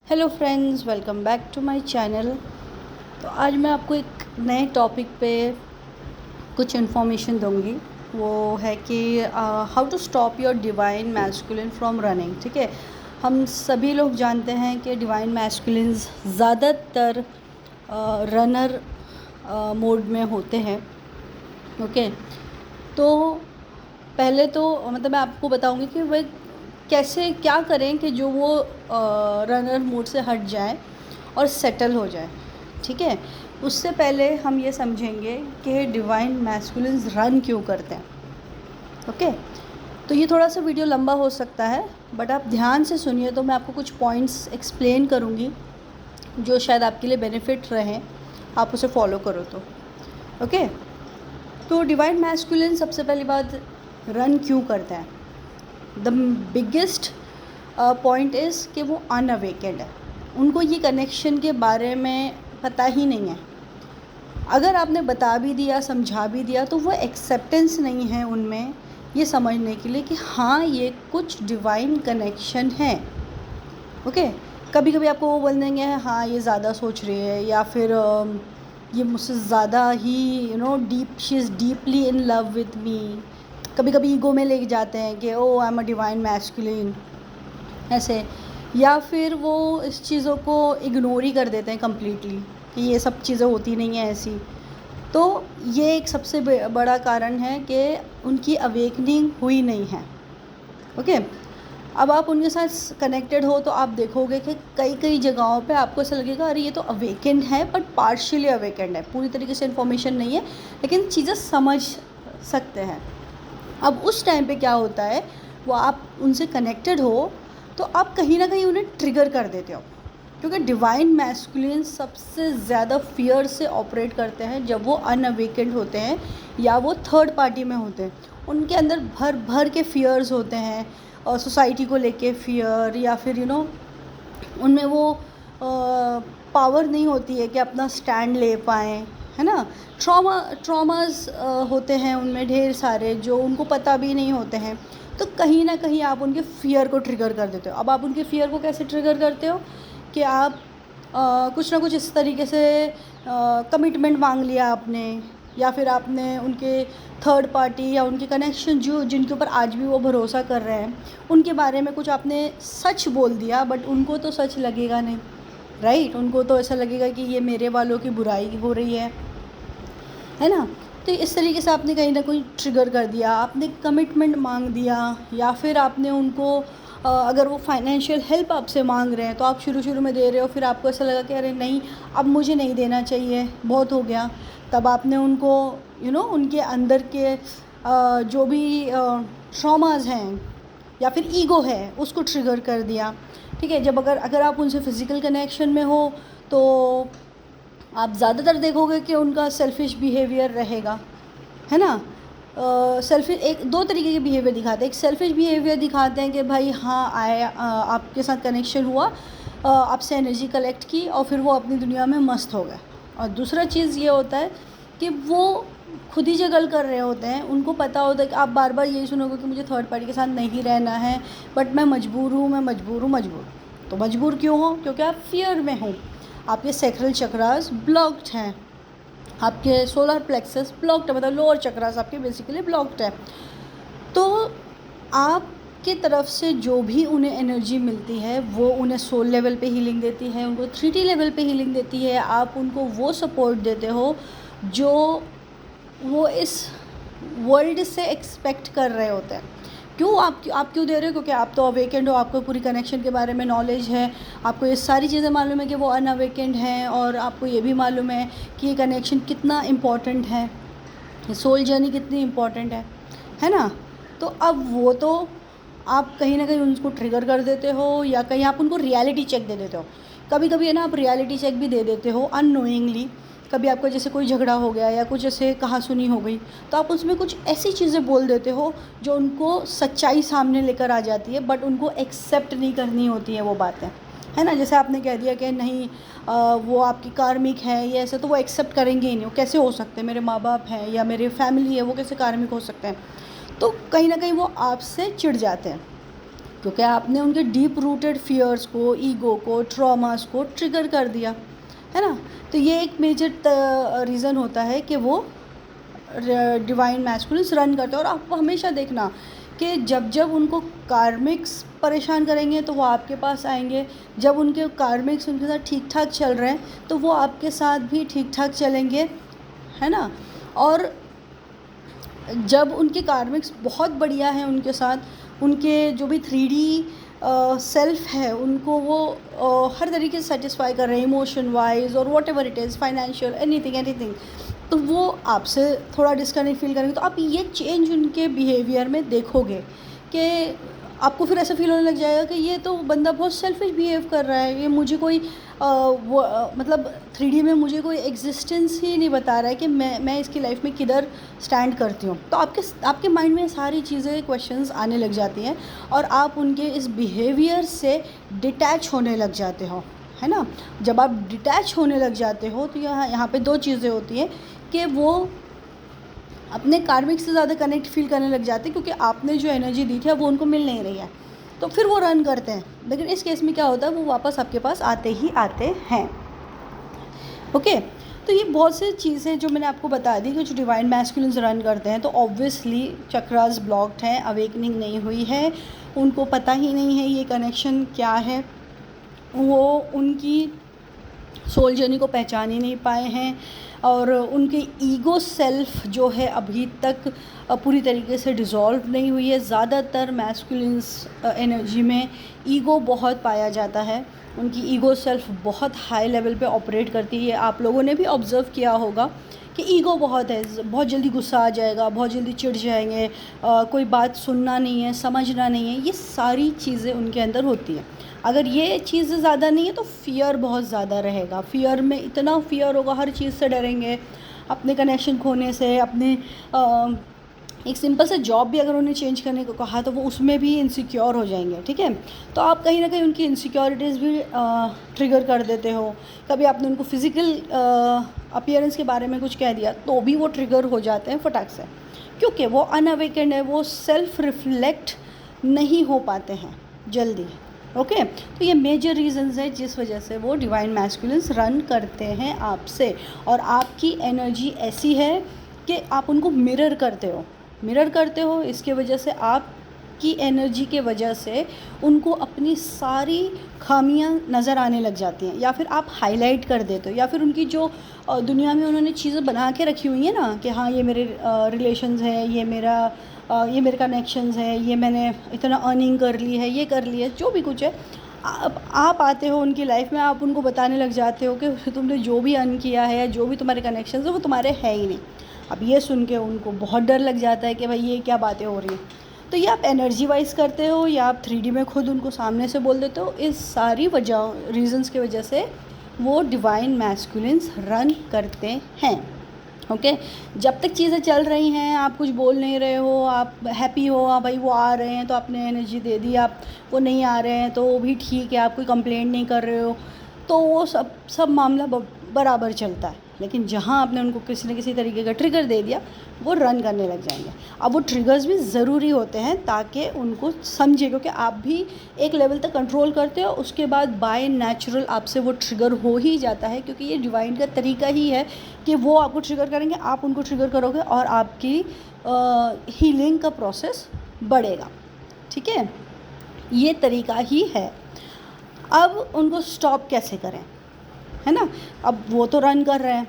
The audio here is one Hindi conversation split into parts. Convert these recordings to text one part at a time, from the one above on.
Hello friends, welcome back to my channel. तो आज मैं आपको एक नए टॉपिक पे कुछ इन्फॉर्मेशन दूंगी। वो है कि how to stop your divine masculine from running. ठीक है, हम सभी लोग जानते हैं कि डिवाइन मैस्कुलिन्स ज़्यादातर रनर मोड में होते हैं। ओके, तो पहले तो मतलब मैं आपको बताऊंगी कि वह कैसे क्या करें कि जो वो रनर मोड से हट जाए और सेटल हो जाए। ठीक है, उससे पहले हम ये समझेंगे कि डिवाइन मैस्कुलिन्स रन क्यों करते हैं। ओके, तो ये थोड़ा सा वीडियो लंबा हो सकता है, बट आप ध्यान से सुनिए तो मैं आपको कुछ पॉइंट्स एक्सप्लेन करूँगी जो शायद आपके लिए बेनिफिट रहें, आप उसे फॉलो करो तो। ओके, तो डिवाइन मैस्कुलिन सबसे पहली बात रन क्यों करता है। द बिगेस्ट पॉइंट इज़ कि वो अनअवेकेंड है, उनको ये कनेक्शन के बारे में पता ही नहीं है। अगर आपने बता भी दिया, समझा भी दिया, तो वो एक्सेप्टेंस नहीं है उनमें ये समझने के लिए कि हाँ ये कुछ डिवाइन कनेक्शन है। ओके, कभी कभी आपको वो बोल देंगे हाँ ये ज़्यादा सोच रही है, या फिर ये मुझसे ज़्यादा ही deep, she is deeply in love with me. कभी कभी ईगो में लेके जाते हैं कि oh I am a divine masculine ऐसे, या फिर वो इस चीज़ों को इग्नोर ही कर देते हैं कम्प्लीटली कि ये सब चीज़ें होती नहीं हैं ऐसी। तो ये एक सबसे बड़ा कारण है कि उनकी अवेकनिंग हुई नहीं है। ओके, अब आप उनके साथ कनेक्टेड हो तो आप देखोगे कि कई कई जगहों पे आपको ऐसा लगेगा अरे ये तो अवेकेंड है, बट पार्शियली अवेकेंड है, पूरी तरीके से इन्फॉर्मेशन नहीं है, लेकिन चीज़ें समझ सकते हैं। अब उस टाइम पे क्या होता है, वो आप उनसे कनेक्टेड हो तो आप कहीं ना कहीं उन्हें ट्रिगर कर देते हो, क्योंकि डिवाइन मैस्कुलिन सबसे ज़्यादा फियर से ऑपरेट करते हैं जब वो अनअवेकेंड होते हैं या वो थर्ड पार्टी में होते हैं। उनके अंदर भर भर के फियर्स होते हैं, और सोसाइटी को लेके फियर, या फिर उनमें वो पावर नहीं होती है कि अपना स्टैंड ले पाएँ, है ना। ट्रॉमास होते हैं उनमें ढेर सारे, जो उनको पता भी नहीं होते हैं। तो कहीं ना कहीं आप उनके फ़ियर को ट्रिगर कर देते हो। अब आप उनके फ़ियर को कैसे ट्रिगर करते हो कि आप कुछ ना कुछ इस तरीके से कमिटमेंट मांग लिया आपने, या फिर आपने उनके थर्ड पार्टी या उनके कनेक्शन जो जिनके ऊपर आज भी वो भरोसा कर रहे हैं उनके बारे में कुछ आपने सच बोल दिया, बट उनको तो सच लगेगा नहीं, राइट। उनको तो ऐसा लगेगा कि ये मेरे वालों की बुराई हो रही है ना। तो इस तरीके से आपने कहीं ना कहीं ट्रिगर कर दिया, आपने कमिटमेंट मांग दिया, या फिर आपने उनको अगर वो फाइनेंशियल हेल्प आपसे मांग रहे हैं तो आप शुरू शुरू में दे रहे हो, फिर आपको ऐसा लगा कि अरे नहीं अब मुझे नहीं देना चाहिए, बहुत हो गया। तब आपने उनको उनके अंदर के जो भी ट्रॉमास हैं या फिर ईगो है उसको ट्रिगर कर दिया। ठीक है, जब अगर आप उनसे फ़िज़िकल कनेक्शन में हो तो आप ज़्यादातर देखोगे कि उनका सेल्फिश बिहेवियर रहेगा, है ना। सेल्फिश एक दो तरीके के बिहेवियर दिखाते हैं। एक सेल्फिश बिहेवियर दिखाते हैं कि भाई हाँ आया, आपके साथ कनेक्शन हुआ, आपसे एनर्जी कलेक्ट की और फिर वो अपनी दुनिया में मस्त हो गए। और दूसरा चीज़ ये होता है कि वो खुद ही जगल कर रहे होते हैं, उनको पता होता है कि आप बार बार यही सुनोगे कि मुझे थर्ड पार्टी के साथ नहीं रहना है, बट मैं मजबूर हूँ, मैं मजबूर हूँ, मजबूर। तो मजबूर क्यों हो? क्योंकि आप फियर में हो, आपके सैक्रल चक्रास ब्लॉक्ड हैं, आपके सोलर प्लेक्सस ब्लॉक्ड है, मतलब लोअर चक्रास आपके बेसिकली ब्लॉक्ड है। तो आपके तरफ से जो भी उन्हें एनर्जी मिलती है वो उन्हें सोल लेवल पे हीलिंग देती है, उनको 3D लेवल पे हीलिंग देती है। आप उनको वो सपोर्ट देते हो जो वो इस वर्ल्ड से एक्सपेक्ट कर रहे होते हैं। क्यों आप क्यों दे रहे हो? क्योंकि आप तो अवेकेंड हो, आपको पूरी कनेक्शन के बारे में नॉलेज है, आपको ये सारी चीज़ें मालूम है कि वो अनअवेकेंड हैं, और आपको ये भी मालूम है कि ये कनेक्शन कितना इम्पॉर्टेंट है, ये सोल जर्नी कितनी इम्पॉर्टेंट है ना। तो अब वो तो आप कहीं ना कहीं उनको ट्रिगर कर देते हो, या कहीं आप उनको रियलिटी चेक दे देते हो। कभी कभी है ना, आप रियलिटी चेक भी दे देते हो अननोइंगली। कभी आपका जैसे कोई झगड़ा हो गया या कुछ ऐसे कहा सुनी हो गई, तो आप उसमें कुछ ऐसी चीज़ें बोल देते हो जो उनको सच्चाई सामने लेकर आ जाती है, बट उनको एक्सेप्ट नहीं करनी होती है वो बातें, है ना। जैसे आपने कह दिया कि नहीं वो आपकी कार्मिक है, ये ऐसे, तो वो एक्सेप्ट करेंगे ही नहीं। वो कैसे हो सकते हैं, मेरे माँ बाप हैं या मेरे फैमिली है, वो कैसे कार्मिक हो सकते हैं। तो कहीं ना कहीं वो आपसे चिढ़ जाते हैं, क्योंकि आपने उनके डीप रूटेड फियर्स को, ईगो को, ट्रॉमास को ट्रिगर कर दिया, है ना। तो ये एक मेजर रीज़न होता है कि वो डिवाइन मैस्कुलिन्स रन करते हैं। और आप हमेशा देखना कि जब जब उनको कार्मिक्स परेशान करेंगे तो वो आपके पास आएंगे, जब उनके कार्मिक्स उनके साथ ठीक ठाक चल रहे हैं तो वो आपके साथ भी ठीक ठाक चलेंगे, है ना। और जब उनके कार्मिक्स बहुत बढ़िया हैं उनके साथ, उनके जो भी 3D सेल्फ है उनको वो हर तरीके से सेटिस्फाई कर रहे हैं, इमोशन वाइज और what ever it is, financial, anything, तो वो आपसे थोड़ा डिस्कनेक्ट फील करेंगे। तो आप ये चेंज उनके बिहेवियर में देखोगे कि आपको फिर ऐसा फील होने लग जाएगा कि ये तो बंदा बहुत सेल्फिश बिहेव कर रहा है, ये मुझे कोई मतलब 3D में मुझे कोई एग्जिस्टेंस ही नहीं बता रहा है कि मैं इसकी लाइफ में किधर स्टैंड करती हूँ। तो आपके माइंड में सारी चीज़ें, क्वेश्चंस आने लग जाती हैं और आप उनके इस बिहेवियर से डिटैच होने लग जाते हो, है ना। जब आप डिटैच होने लग जाते हो तो यहाँ पे दो चीज़ें होती हैं कि वो अपने कार्मिक से ज़्यादा कनेक्ट फील करने लग जाते हैं, क्योंकि आपने जो एनर्जी दी थी वो उनको मिल नहीं रही है, तो फिर वो रन करते हैं। लेकिन इस केस में क्या होता है, वो वापस आपके पास आते ही आते हैं। ओके, तो ये बहुत सी चीज़ें जो मैंने आपको बता दी कि जो डिवाइन मैस्कुलिन्स रन करते हैं तो ऑब्वियसली चक्रास ब्लॉक्ड हैं, अवेकनिंग नहीं हुई है, उनको पता ही नहीं है ये कनेक्शन क्या है, वो उनकी सोल जर्नी को पहचान ही नहीं पाए हैं, और उनके ईगो सेल्फ जो है अभी तक पूरी तरीके से डिज़ोल्व नहीं हुई है। ज़्यादातर मैस्कुलिन्स एनर्जी में ईगो बहुत पाया जाता है, उनकी ईगो सेल्फ बहुत हाई लेवल पे ऑपरेट करती है। आप लोगों ने भी ऑब्ज़र्व किया होगा कि ईगो बहुत है, बहुत जल्दी गुस्सा आ जाएगा, बहुत जल्दी चिढ़ जाएंगे, कोई बात सुनना नहीं है, समझना नहीं है, ये सारी चीज़ें उनके अंदर होती हैं। अगर ये चीज़ें ज़्यादा नहीं है तो फ़ियर बहुत ज़्यादा रहेगा, फ़ियर में इतना फ़ियर होगा, हर चीज़ से डरेंगे, अपने कनेक्शन खोने से, अपने एक सिंपल सा जॉब भी अगर उन्हें चेंज करने को कहा तो वो उसमें भी इनसिक्योर हो जाएंगे, ठीक है। तो आप कहीं ना कहीं उनकी इनसिक्योरिटीज़ भी ट्रिगर कर देते हो। कभी आपने उनको फिज़िकल अपीयरेंस के बारे में कुछ कह दिया तो भी वो ट्रिगर हो जाते हैं फटाक से, क्योंकि वो अनअवेकेंड है, वो सेल्फ रिफ्लेक्ट नहीं हो पाते हैं जल्दी। ओके, तो ये मेजर रीजंस है जिस वजह से वो डिवाइन मैस्कुलिन्स रन करते हैं आपसे। और आपकी एनर्जी ऐसी है कि आप उनको मिरर करते हो, इसके वजह से आपकी एनर्जी के वजह से उनको अपनी सारी खामियां नज़र आने लग जाती हैं, या फिर आप हाईलाइट कर देते हो, या फिर उनकी जो दुनिया में उन्होंने चीज़ें बना के रखी हुई हैं ना कि हाँ ये मेरे रिलेशंस हैं, ये मेरे कनेक्शंस है, ये मैंने इतना अर्निंग कर ली है, ये कर ली है, जो भी कुछ है, आप आते हो उनकी लाइफ में, आप उनको बताने लग जाते हो कि तुमने जो भी अर्न किया है, जो भी तुम्हारे कनेक्शंस है वो तुम्हारे है ही नहीं। अब ये सुन के उनको बहुत डर लग जाता है कि भाई ये क्या बातें हो रही हैं। तो ये आप एनर्जी वाइज करते हो या आप 3D में खुद उनको सामने से बोल देते हो, इस सारी रीजंस की वजह से वो डिवाइन मैस्कुलिन्स रन करते हैं। ओके, जब तक चीज़ें चल रही हैं, आप कुछ बोल नहीं रहे हो, आप हैप्पी हो, हाँ भाई वो आ रहे हैं तो आपने एनर्जी दे दी, आप वो नहीं आ रहे हैं तो वो भी ठीक है, आप कोई कंप्लेंट नहीं कर रहे हो, तो वो सब मामला बराबर चलता है। लेकिन जहाँ आपने उनको किसी न किसी तरीके का ट्रिगर दे दिया, वो रन करने लग जाएंगे। अब वो ट्रिगर्स भी ज़रूरी होते हैं ताकि उनको समझे, क्योंकि आप भी एक लेवल तक कंट्रोल करते हो, उसके बाद बाय नेचुरल आपसे वो ट्रिगर हो ही जाता है, क्योंकि ये डिवाइन का तरीका ही है कि वो आपको ट्रिगर करेंगे, आप उनको ट्रिगर करोगे और आपकी हीलिंग का प्रोसेस बढ़ेगा, ठीक है। ये तरीका ही है। अब उनको स्टॉप कैसे करें, है ना। अब वो तो रन कर रहे हैं,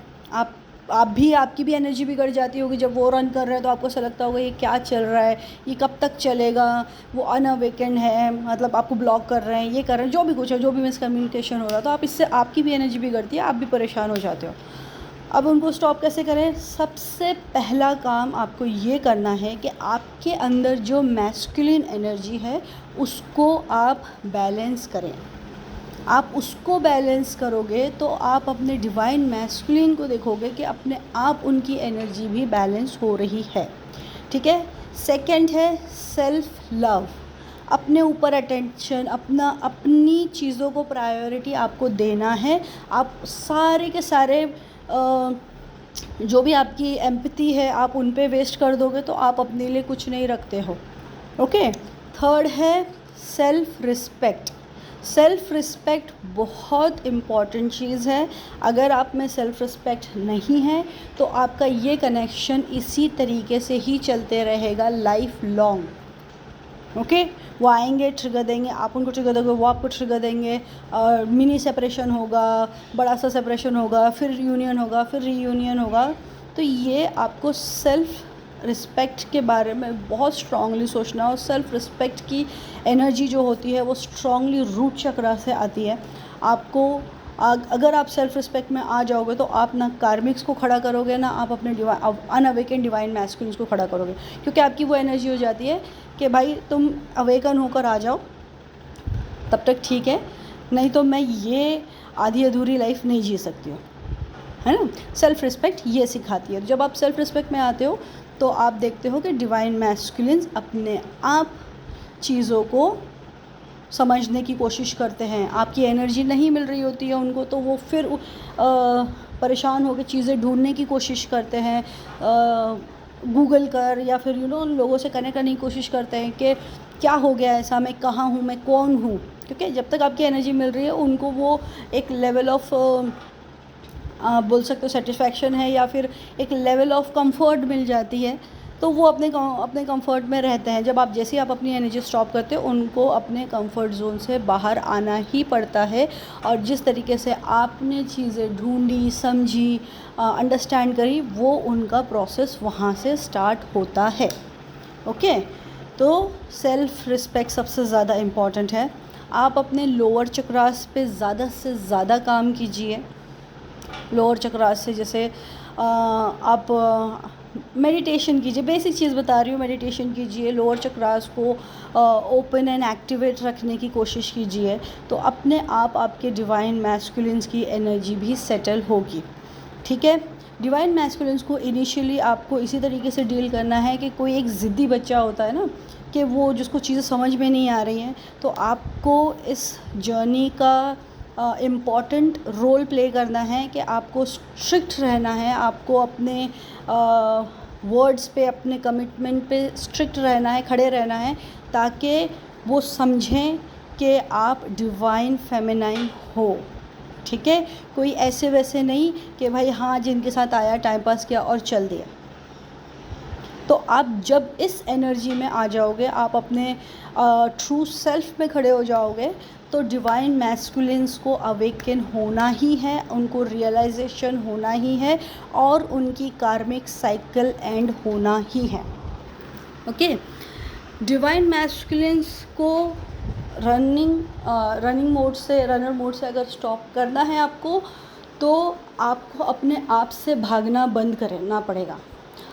आपकी भी एनर्जी बिगड़ जाती होगी जब वो रन कर रहे हैं, तो आपको ऐसा लगता होगा ये क्या चल रहा है, ये कब तक चलेगा, वो अनअवेकेंड है, मतलब आपको ब्लॉक कर रहे हैं, ये कर रहे हैं, जो भी कुछ है, जो भी मिसकम्युनिकेशन हो रहा है, तो आप इससे आपकी भी एनर्जी बिगड़ती है, आप भी परेशान हो जाते हो। अब उनको स्टॉप कैसे करें? सबसे पहला काम आपको ये करना है कि आपके अंदर जो मैस्कुलिन एनर्जी है उसको आप बैलेंस करें। आप उसको बैलेंस करोगे तो आप अपने डिवाइन मैस्कुलिन को देखोगे कि अपने आप उनकी एनर्जी भी बैलेंस हो रही है, ठीक है। सेकंड है सेल्फ लव, अपने ऊपर अटेंशन, अपनी चीज़ों को प्रायोरिटी आपको देना है। आप सारे के सारे जो भी आपकी एम्पैथी है आप उन पे वेस्ट कर दोगे तो आप अपने लिए कुछ नहीं रखते हो, ओके। थर्ड है सेल्फ रिस्पेक्ट। सेल्फ रिस्पेक्ट बहुत इम्पॉर्टेंट चीज़ है। अगर आप में सेल्फ रिस्पेक्ट नहीं है तो आपका ये कनेक्शन इसी तरीके से ही चलते रहेगा लाइफ लॉन्ग। ओके, वो आएंगे, ट्रिगर देंगे, आप उनको ट्रिगर दोगे, वो आपको ट्रिगर देंगे, और मिनी सेपरेशन होगा, बड़ा सा सेपरेशन होगा, फिर यूनियन होगा, फिर रीयूनियन होगा। तो ये आपको सेल्फ रिस्पेक्ट के बारे में बहुत स्ट्रांगली सोचना है। और सेल्फ रिस्पेक्ट की एनर्जी जो होती है वो स्ट्रांगली रूट चक्रा से आती है। आपको अगर आप सेल्फ रिस्पेक्ट में आ जाओगे तो आप ना कार्मिक्स को खड़ा करोगे, ना आप अपने अनअवेकन डिवाइन मैस्कुलिन्स को खड़ा करोगे, क्योंकि आपकी वो एनर्जी हो जाती है कि भाई तुम अवेकन होकर आ जाओ, तब तक ठीक है, नहीं तो मैं ये आधी अधूरी लाइफ नहीं जी सकती हूँ, है ना। सेल्फ रिस्पेक्ट ये सिखाती है। जब आप सेल्फ रिस्पेक्ट में आते हो तो आप देखते हो कि डिवाइन मैस्कुलिन्स अपने आप चीज़ों को समझने की कोशिश करते हैं। आपकी एनर्जी नहीं मिल रही होती है उनको, तो वो फिर परेशान होकर चीज़ें ढूंढने की कोशिश करते हैं, गूगल कर या फिर लोगों से कनेक्ट करने की कोशिश करते हैं कि क्या हो गया ऐसा, मैं कहाँ हूँ, मैं कौन हूँ। क्योंकि जब तक आपकी एनर्जी मिल रही है उनको वो एक लेवल ऑफ आप बोल सकते हो सेटिस्फैक्शन है, या फिर एक लेवल ऑफ कंफर्ट मिल जाती है, तो वो अपने कंफर्ट में रहते हैं। जब आप जैसे आप अपनी एनर्जी स्टॉप करते हो उनको अपने कंफर्ट जोन से बाहर आना ही पड़ता है। और जिस तरीके से आपने चीज़ें ढूंढी, समझी, अंडरस्टैंड करी, वो उनका प्रोसेस वहाँ से स्टार्ट होता है। ओके, तो सेल्फ रिस्पेक्ट सबसे ज़्यादा इम्पॉर्टेंट है। आप अपने लोअर चक्रास पे ज़्यादा से ज़्यादा काम कीजिए। लोअर चक्रास से जैसे आप मेडिटेशन कीजिए, बेसिक चीज़ बता रही हूँ, मेडिटेशन कीजिए, लोअर चक्रास को ओपन एंड एक्टिवेट रखने की कोशिश कीजिए, तो अपने आप आपके डिवाइन मैस्कुलिन्स की एनर्जी भी सेटल होगी। ठीक है, डिवाइन मैस्कुलिन्स को इनिशियली आपको इसी तरीके से डील करना है कि कोई एक ज़िद्दी बच्चा होता है ना, कि वो जिसको चीज़ें समझ में नहीं आ रही हैं, तो आपको इस जर्नी का इम्पॉर्टेंट रोल प्ले करना है कि आपको स्ट्रिक्ट रहना है, आपको अपने वर्ड्स पे, अपने कमिटमेंट पे स्ट्रिक्ट रहना है, खड़े रहना है, ताकि वो समझें कि आप डिवाइन फेमिनाइन हो। ठीक है, कोई ऐसे वैसे नहीं कि भाई हाँ जिनके साथ आया, टाइम पास किया और चल दिया। तो आप जब इस एनर्जी में आ जाओगे, आप अपने ट्रू सेल्फ में खड़े हो जाओगे, तो डिवाइन मैस्कुलिन्स को अवेकन होना ही है, उनको रियलाइजेशन होना ही है, और उनकी कार्मिक साइकिल एंड होना ही है। ओके, डिवाइन मैस्कुलिन्स को रनिंग मोड से, रनर मोड से अगर स्टॉप करना है आपको, तो आपको अपने आप से भागना बंद करना पड़ेगा।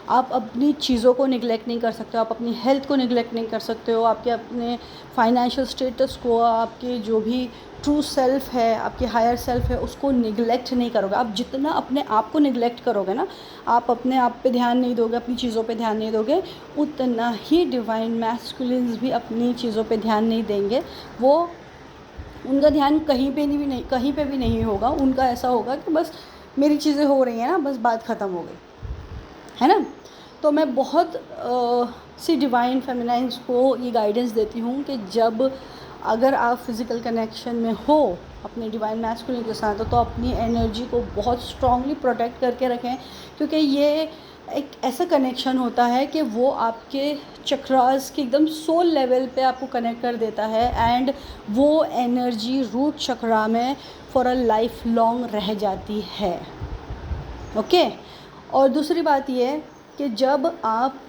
आप अपनी चीज़ों को निगलेक्ट नहीं कर सकते हो, आप अपनी हेल्थ को निगलेक्ट नहीं कर सकते हो, आपके अपने फाइनेंशियल स्टेटस को, आपके जो भी ट्रू सेल्फ है, आपके हायर सेल्फ है, उसको निगलेक्ट नहीं करोगे। आप जितना अपने आप को निगलेक्ट करोगे ना, आप अपने आप पे ध्यान नहीं दोगे, अपनी चीज़ों पे ध्यान नहीं दोगे, उतना ही डिवाइन मैस्कुलिन्स भी अपनी चीज़ों पे ध्यान नहीं देंगे। वो उनका ध्यान कहीं पे भी नहीं होगा। उनका ऐसा होगा कि बस मेरी चीज़ें हो रही हैं ना, बस बात ख़त्म हो गई, है ना। तो मैं बहुत सी डिवाइन फेमिनाइंस को ये गाइडेंस देती हूँ कि जब अगर आप फिज़िकल कनेक्शन में हो अपने डिवाइन मैस्कुलिन के साथ, तो अपनी एनर्जी को बहुत स्ट्रांगली प्रोटेक्ट करके रखें, क्योंकि ये एक ऐसा कनेक्शन होता है कि वो आपके चक्रास के एकदम सोल लेवल पे आपको कनेक्ट कर देता है, एंड वो एनर्जी रूट चक्रा में फॉर अ लाइफ लॉन्ग रह जाती है। ओके, और दूसरी बात ये कि जब आप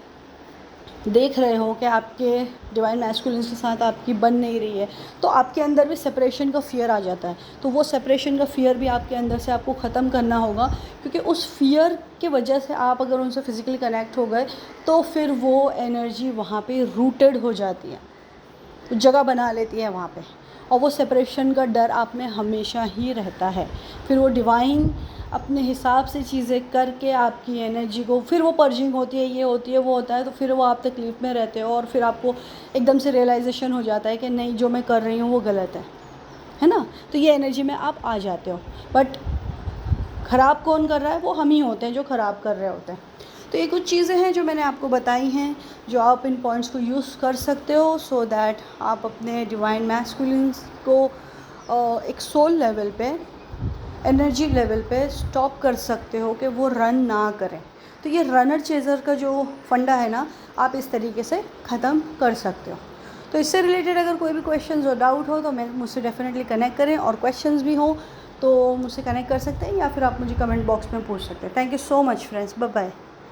देख रहे हो कि आपके डिवाइन मैस्कुलिन्स के साथ आपकी बन नहीं रही है, तो आपके अंदर भी सेपरेशन का फ़ियर आ जाता है। तो वो सेपरेशन का फ़ियर भी आपके अंदर से आपको ख़त्म करना होगा, क्योंकि उस फ़ियर की वजह से आप अगर उनसे फ़िज़िकली कनेक्ट हो गए तो फिर वो एनर्जी वहाँ पे रूटेड हो जाती है, तो जगह बना लेती है वहाँ पे, और वो सेपरेशन का डर आप में हमेशा ही रहता है। फिर वो डिवाइन अपने हिसाब से चीज़ें करके आपकी एनर्जी को, फिर वो पर्जिंग होती है, ये होती है, वो होता है, तो फिर वो आप तकलीफ़ में रहते हो, और फिर आपको एकदम से रियलाइजेशन हो जाता है कि नहीं, जो मैं कर रही हूँ वो गलत है ना। तो ये एनर्जी में आप आ जाते हो। बट ख़राब कौन कर रहा है? वो हम ही होते हैं जो ख़राब कर रहे होते हैं। तो ये कुछ चीज़ें हैं जो मैंने आपको बताई हैं, जो आप इन पॉइंट्स को यूज़ कर सकते हो सो दैट आप अपने डिवाइन मैस्कुलिन्स को एक सोल लेवल पे, एनर्जी लेवल पे स्टॉप कर सकते हो कि वो रन ना करें। तो ये रनर चेज़र का जो फंडा है ना, आप इस तरीके से ख़त्म कर सकते हो। तो इससे रिलेटेड अगर कोई भी क्वेश्चंस और डाउट हो तो मैं मुझसे डेफिनेटली कनेक्ट करें, और क्वेश्चंस भी हो तो मुझसे कनेक्ट कर सकते हैं या फिर आप मुझे कमेंट बॉक्स में पूछ सकते हैं। Thank you so much friends, bye bye.